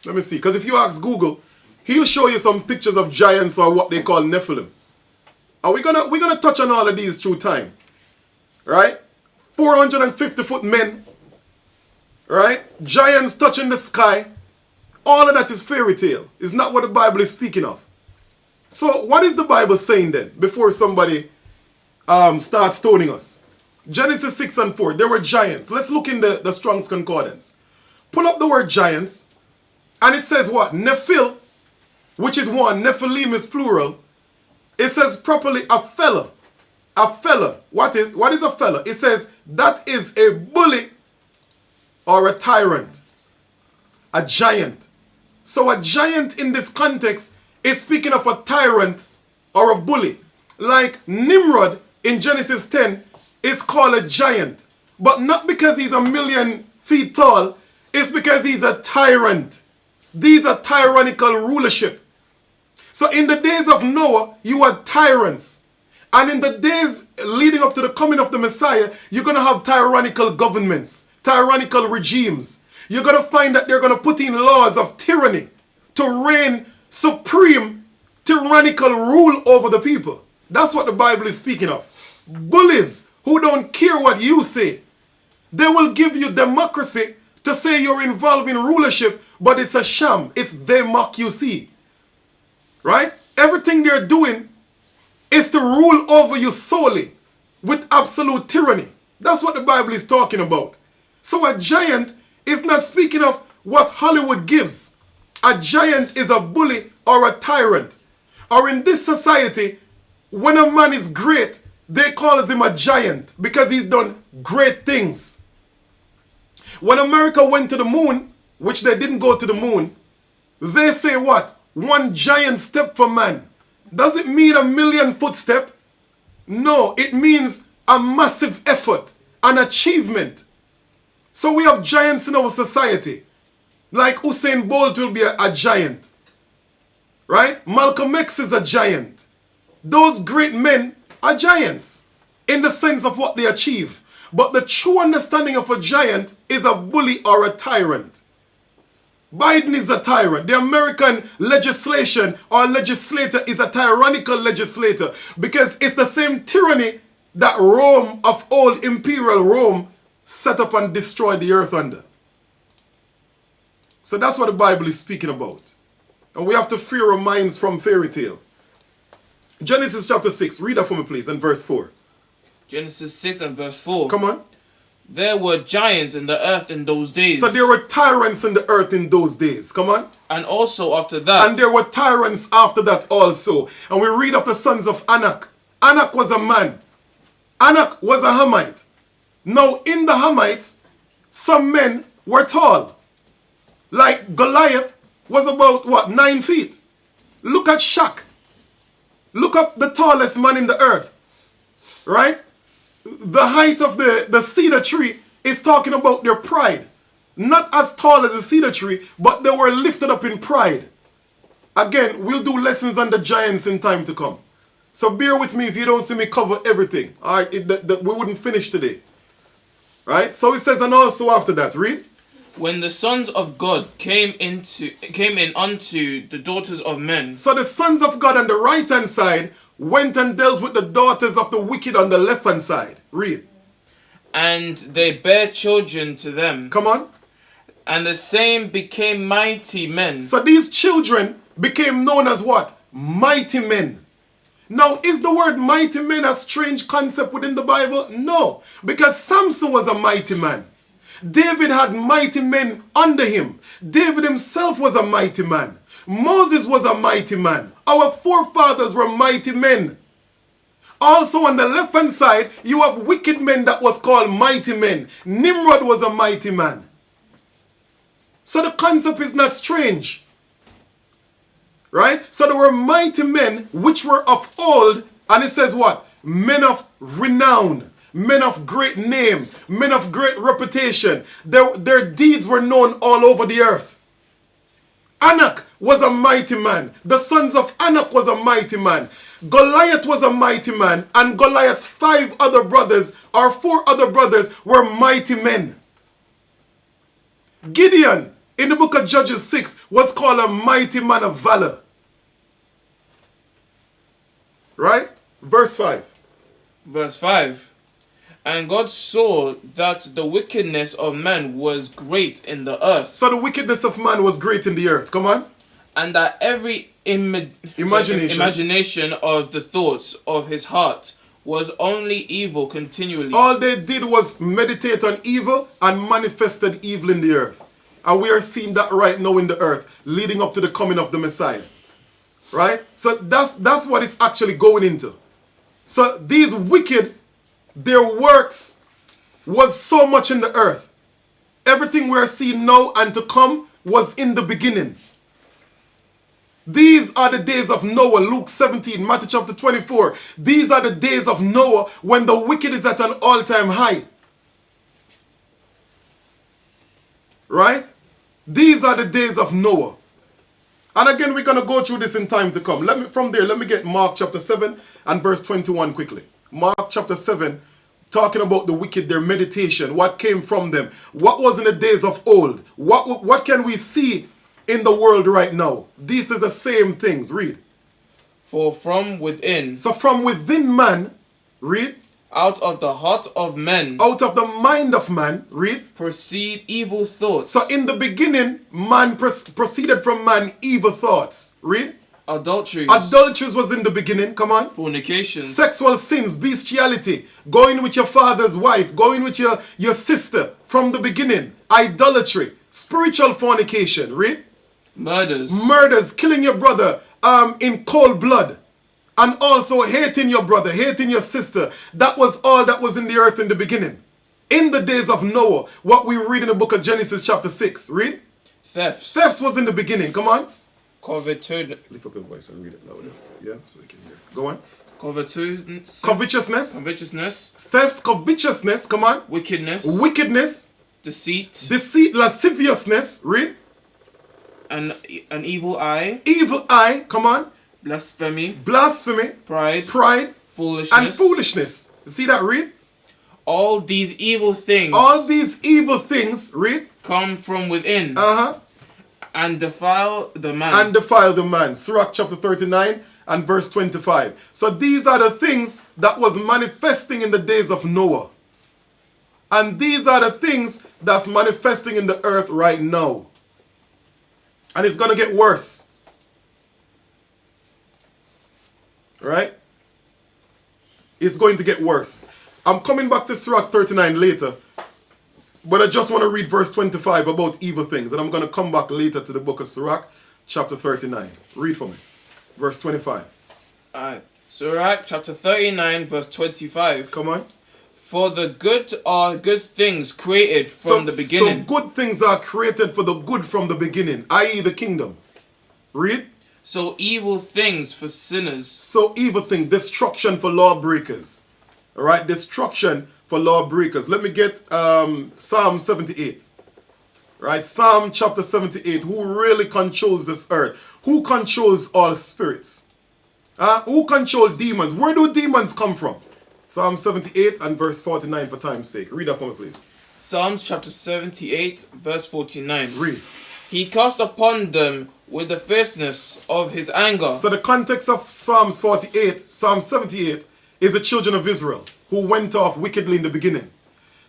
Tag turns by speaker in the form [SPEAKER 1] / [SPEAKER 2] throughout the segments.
[SPEAKER 1] Let me see. Because if you ask Google, he'll show you some pictures of giants or what they call Nephilim. And we're gonna touch on all of these through time. Right? 450-foot men. Right? Giants touching the sky. All of that is fairy tale. It's not what the Bible is speaking of. So what is the Bible saying then? Before somebody starts stoning us. Genesis 6 and 4. There were giants. Let's look in the Strong's Concordance. Pull up the word giants. And it says what? Nephil, which is one. Nephilim is plural. It says properly a fellow. A fellow. What is a fellow? It says that is a bully or a tyrant. A giant. So a giant in this context is speaking of a tyrant or a bully. Like Nimrod in Genesis 10 is called a giant. But not because he's 1,000,000 feet tall. It's because he's a tyrant. These are tyrannical rulership. So in the days of Noah, you had tyrants. And in the days leading up to the coming of the Messiah, you're going to have tyrannical governments, tyrannical regimes. You're going to find that they're going to put in laws of tyranny to reign supreme tyrannical rule over the people. That's what the Bible is speaking of. Bullies who don't care what you say. They will give you democracy to say you're involved in rulership, but it's a sham. It's democracy. Right? Everything they're doing is to rule over you solely with absolute tyranny. That's what the Bible is talking about. So a giant is not speaking of what Hollywood gives. A giant is a bully or a tyrant. Or in this society, when a man is great, they call him a giant because he's done great things. When America went to the moon, which they didn't go to the moon, they say what? One giant step for man. Does it mean 1,000,000 footstep? No, it means a massive effort, an achievement. So we have giants in our society. Like Usain Bolt will be a giant. Right? Malcolm X is a giant. Those great men are giants in the sense of what they achieve. But the true understanding of a giant is a bully or a tyrant. Biden is a tyrant. The American legislation or legislator is a tyrannical legislator because it's the same tyranny that Rome of old imperial Rome set up and destroyed the earth under. So that's what the Bible is speaking about. And we have to free our minds from fairy tale. Genesis chapter 6. Read that for me please and verse 4.
[SPEAKER 2] Genesis 6 and verse 4.
[SPEAKER 1] Come on.
[SPEAKER 2] There were giants in the earth in those days.
[SPEAKER 1] So there were tyrants in the earth in those days. Come on.
[SPEAKER 2] And also after that.
[SPEAKER 1] And there were tyrants after that also. And we read of the sons of Anak. Anak was a man. Anak was a Hamite. Now in the Hamites, some men were tall. Like Goliath was about what? 9 feet. Look at Shaq. Look up the tallest man in the earth. Right? The height of the cedar tree is talking about their pride. Not as tall as a cedar tree, but they were lifted up in pride. Again, we'll do lessons on the giants in time to come. So bear with me if you don't see me cover everything. Alright, we wouldn't finish today. Right? So it says, and also after that, read.
[SPEAKER 2] When the sons of God came in unto the daughters of men.
[SPEAKER 1] So the sons of God on the right hand side went and dealt with the daughters of the wicked on the left hand side. Read.
[SPEAKER 2] And they bare children to them.
[SPEAKER 1] Come on.
[SPEAKER 2] And the same became mighty men.
[SPEAKER 1] So these children became known as what? Mighty men. Now, is the word mighty men a strange concept within the Bible? No. Because Samson was a mighty man. David had mighty men under him. David himself was a mighty man. Moses was a mighty man. Our forefathers were mighty men. Also on the left hand side, you have wicked men that was called mighty men. Nimrod was a mighty man. So the concept is not strange. Right? So there were mighty men which were of old. And it says what? Men of renown. Men of great name. Men of great reputation. Their deeds were known all over the earth. Anak was a mighty man. The sons of Anak was a mighty man. Goliath was a mighty man. And Goliath's 5 other brothers or 4 other brothers were mighty men. Gideon in the book of Judges 6 was called a mighty man of valor. Right? Verse 5.
[SPEAKER 2] Verse 5. And God saw that the wickedness of man was great in the earth.
[SPEAKER 1] So the wickedness of man was great in the earth. Come on.
[SPEAKER 2] And that every imagination of the thoughts of his heart was only evil continually.
[SPEAKER 1] All they did was meditate on evil and manifested evil in the earth. And we are seeing that right now in the earth, leading up to the coming of the Messiah. Right? So that's what it's actually going into. So these wicked, their works was so much in the earth. Everything we are seeing now and to come was in the beginning. These are the days of Noah, Luke 17, Matthew chapter 24. These are the days of Noah when the wicked is at an all-time high. Right? These are the days of Noah. And again, we're going to go through this in time to come. From there, let me get Mark chapter 7 and verse 21 quickly. Mark chapter 7, talking about the wicked, their meditation, what came from them, what was in the days of old, what can we see in the world right now? These are the same things. Read.
[SPEAKER 2] For from within.
[SPEAKER 1] So from within man, read.
[SPEAKER 2] Out of the heart of men.
[SPEAKER 1] Out of the mind of man, read.
[SPEAKER 2] Proceed evil thoughts.
[SPEAKER 1] So in the beginning, man proceeded from man evil thoughts. Read.
[SPEAKER 2] Adulteries.
[SPEAKER 1] Adulteries was in the beginning. Come on.
[SPEAKER 2] Fornication.
[SPEAKER 1] Sexual sins, bestiality, going with your father's wife, going with your sister from the beginning. Idolatry, spiritual fornication. Read. Murders, killing your brother in cold blood. And also hating your brother, hating your sister. That was all that was in the earth in the beginning. In the days of Noah, what we read in the book of Genesis chapter 6. Read. Thefts was in the beginning. Come on.
[SPEAKER 2] Lift
[SPEAKER 1] up your voice and read it louder. Yeah, so they can hear. Go on.
[SPEAKER 2] Covetousness.
[SPEAKER 1] Thefts, covetousness. Come on.
[SPEAKER 2] Wickedness. Deceit,
[SPEAKER 1] lasciviousness. Read.
[SPEAKER 2] An evil eye.
[SPEAKER 1] Evil eye. Come on.
[SPEAKER 2] Blasphemy.
[SPEAKER 1] Pride.
[SPEAKER 2] Foolishness.
[SPEAKER 1] And foolishness. See that? Read.
[SPEAKER 2] All these evil things.
[SPEAKER 1] Read.
[SPEAKER 2] Come from within. And defile the man.
[SPEAKER 1] Sirach chapter 39 and verse 25. So these are the things that was manifesting in the days of Noah. And these are the things that's manifesting in the earth right now. And it's going to get worse. Right? It's going to get worse. I'm coming back to Sirach 39 later. But I just want to read verse 25 about evil things. And I'm going to come back later to the book of Sirach chapter 39. Read for me. Verse 25.
[SPEAKER 2] Alright. Sirach chapter 39 verse 25.
[SPEAKER 1] Come on.
[SPEAKER 2] For the good are good things created from the beginning.
[SPEAKER 1] So good things are created for the good from the beginning, i.e. the kingdom. Read.
[SPEAKER 2] So evil things for sinners.
[SPEAKER 1] So evil thing, destruction for lawbreakers. Alright, destruction for lawbreakers. Let me get Psalm 78. Right, Psalm chapter 78. Who really controls this earth? Who controls all spirits? Who controls demons? Where do demons come from? Psalm 78 and verse 49 for time's sake. Read that for me, please.
[SPEAKER 2] Psalms chapter 78 verse 49.
[SPEAKER 1] Read.
[SPEAKER 2] He cast upon them with the fierceness of his anger.
[SPEAKER 1] So the context of Psalm 78 is the children of Israel who went off wickedly in the beginning.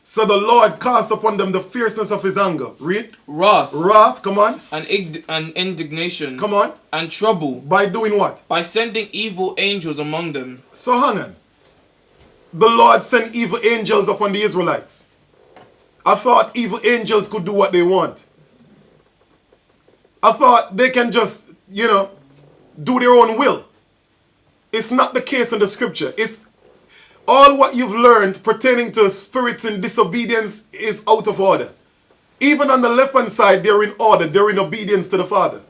[SPEAKER 1] So the Lord cast upon them the fierceness of his anger. Read. Wrath, come on.
[SPEAKER 2] And indignation.
[SPEAKER 1] Come on.
[SPEAKER 2] And trouble.
[SPEAKER 1] By doing what?
[SPEAKER 2] By sending evil angels among them.
[SPEAKER 1] So hang on. The Lord sent evil angels upon the Israelites. I thought evil angels could do what they want. I thought they can just, do their own will. It's not the case in the scripture. It's all what you've learned pertaining to spirits in disobedience is out of order. Even on the left-hand side, they're in order. They're in obedience to the Father.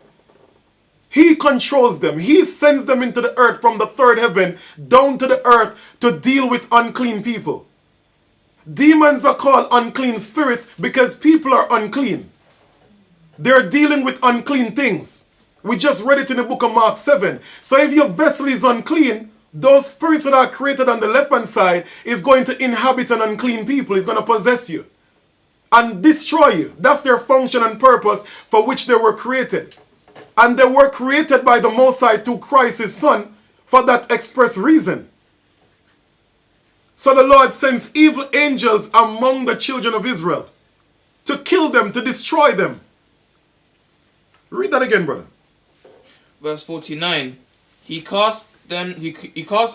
[SPEAKER 1] He controls them. He sends them into the earth from the third heaven down to the earth to deal with unclean people. Demons are called unclean spirits because people are unclean. They're dealing with unclean things. We just read it in the book of Mark 7. So if your vessel is unclean, those spirits that are created on the left-hand side is going to inhabit an unclean people. It's going to possess you. and destroy you. That's their function and purpose for which they were created. And they were created by the Most High through Christ his Son for that express reason. So the Lord sends evil angels among the children of Israel to kill them, to destroy them. Read that again, brother.
[SPEAKER 2] Verse 49. He cast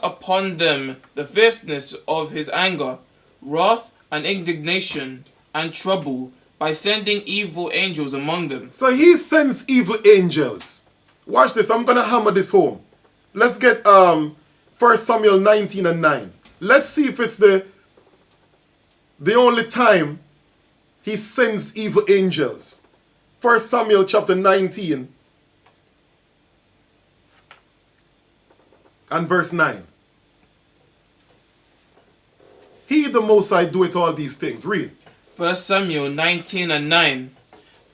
[SPEAKER 2] upon them the fierceness of his anger, wrath and indignation and trouble, by sending evil angels among them.
[SPEAKER 1] So he sends evil angels. Watch this. I'm going to hammer this home. Let's get 1 Samuel 19 and 9. Let's see if it's the only time he sends evil angels. 1 Samuel chapter 19 and verse 9. He, the Most High, doeth all these things. Read.
[SPEAKER 2] 1 Samuel 19 and 9.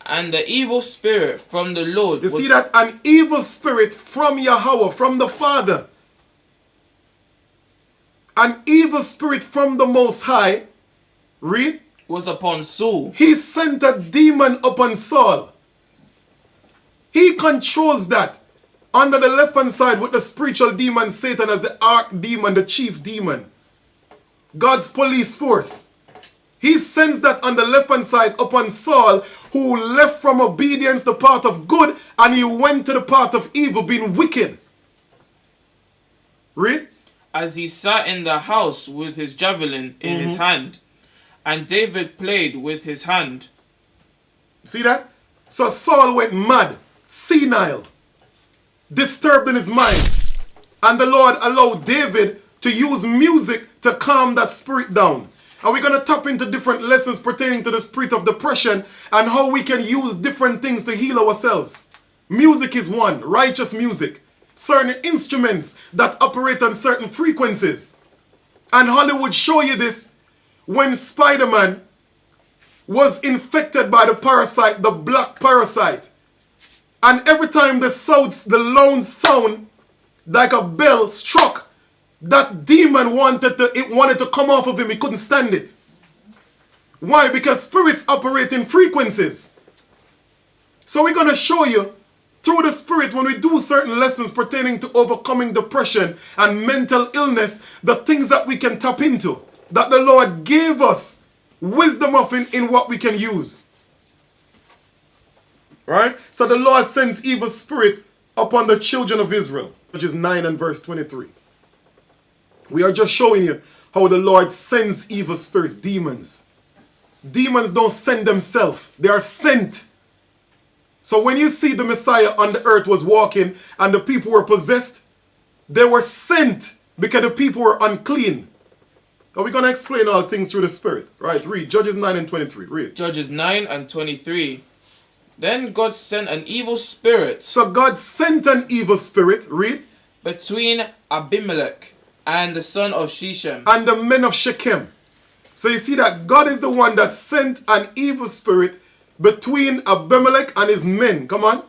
[SPEAKER 2] And the evil spirit from the Lord.
[SPEAKER 1] You see that? An evil spirit from Yahweh, from the Father. An evil spirit from the Most High. Read.
[SPEAKER 2] Was upon Saul.
[SPEAKER 1] He sent a demon upon Saul. He controls that. Under the left hand side with the spiritual demon Satan as the archdemon, the chief demon. God's police force. He sends that on the left hand side upon Saul, who left from obedience the path of good and he went to the path of evil, being wicked. Read.
[SPEAKER 2] As he sat in the house with his javelin in his hand, and David played with his hand.
[SPEAKER 1] See that? So Saul went mad, senile, disturbed in his mind. And the Lord allowed David to use music to calm that spirit down. And we're going to tap into different lessons pertaining to the spirit of depression and how we can use different things to heal ourselves. Music is one, righteous music. Certain instruments that operate on certain frequencies. And Hollywood show you this when Spider-Man was infected by the parasite, the black parasite. And every time the lone sound like a bell struck, that demon wanted to come off of him. He couldn't stand it. Why? Because spirits operate in frequencies. So we're going to show you through the spirit, when we do certain lessons pertaining to overcoming depression and mental illness, the things that we can tap into, that the Lord gave us wisdom of in what we can use. Right? So the Lord sends evil spirit upon the children of Israel, which is 9 and verse 23. We are just showing you how the Lord sends evil spirits, demons. Demons don't send themselves. They are sent. So when you see the Messiah on the earth was walking and the people were possessed, they were sent because the people were unclean. Now we're going to explain all things through the Spirit. Right, read Judges 9 and 23. Read.
[SPEAKER 2] Judges 9 and 23. Then God sent an evil spirit.
[SPEAKER 1] So God sent an evil spirit. Read.
[SPEAKER 2] Between Abimelech and the son of Shechem.
[SPEAKER 1] And the men of Shechem. So you see that God is the one that sent an evil spirit between Abimelech and his men. Come on.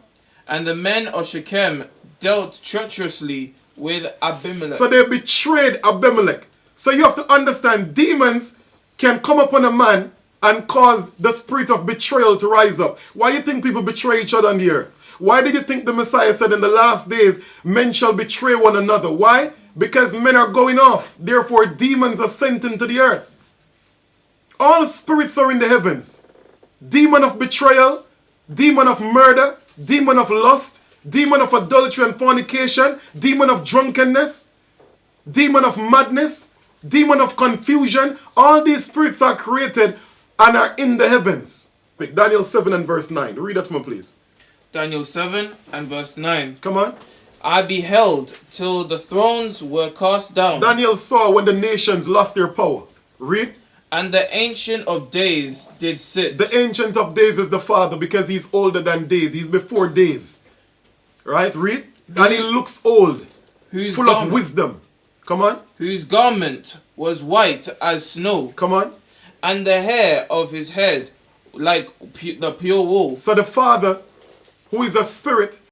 [SPEAKER 2] And the men of Shechem dealt treacherously with Abimelech.
[SPEAKER 1] So they betrayed Abimelech. So you have to understand, demons can come upon a man and cause the spirit of betrayal to rise up. Why do you think people betray each other on the earth? Why did you think the Messiah said in the last days, men shall betray one another? Why? Because men are going off. Therefore, demons are sent into the earth. All spirits are in the heavens. Demon of betrayal, demon of murder, demon of lust, demon of adultery and fornication, demon of drunkenness, demon of madness, demon of confusion. All these spirits are created and are in the heavens. Pick Daniel 7 and verse 9. Read that for me, please.
[SPEAKER 2] Daniel 7 and verse 9.
[SPEAKER 1] Come on.
[SPEAKER 2] I beheld till the thrones were cast down.
[SPEAKER 1] Daniel saw when the nations lost their power. Read.
[SPEAKER 2] And the Ancient of Days did sit.
[SPEAKER 1] The Ancient of Days is the Father because he's older than days. He's before days. Right? Read. And he looks old. Full of wisdom. Come on.
[SPEAKER 2] Whose garment was white as snow.
[SPEAKER 1] Come on.
[SPEAKER 2] And the hair of his head like the pure wool.
[SPEAKER 1] So the Father, who is a spirit,